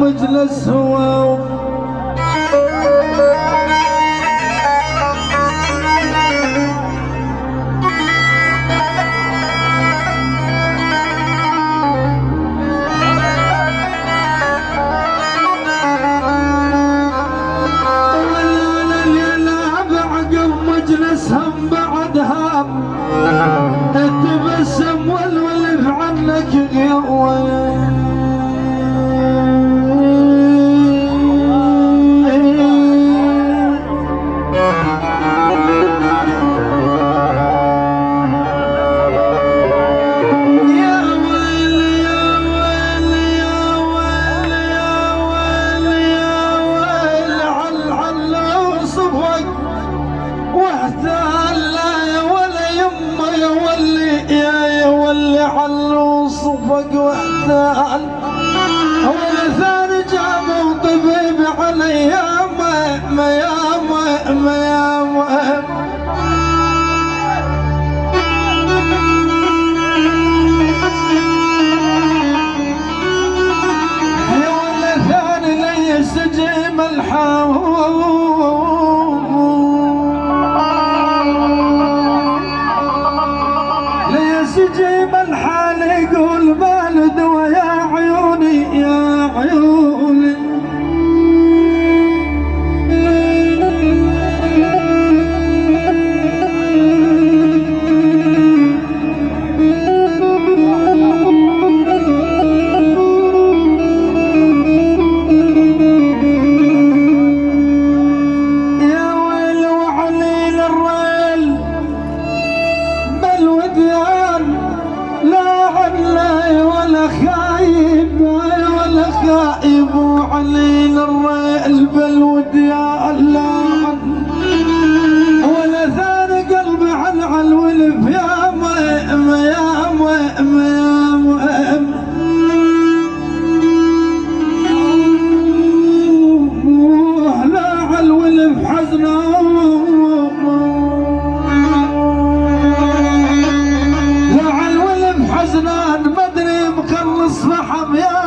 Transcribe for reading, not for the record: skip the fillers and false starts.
مجلس هو هم بعدها تبسم والولف عنك غيوي علو صفق واحتال ولا ثاني جابوا طبيب علي يا ما يا ما يا ولا ثاني لي سجيم سجيم الحال يقول ما له دوا يا عيوني يا عيوني يا ويل وعليل الريل بالوديان لا ولا خايب ولا خايب وعلينا الريل بالوديان لا ولا ثاني قلبي على الولف يا مهم يا مهم يا مهم لا على الولف حزنه حزنان مدري مخلص فحم يا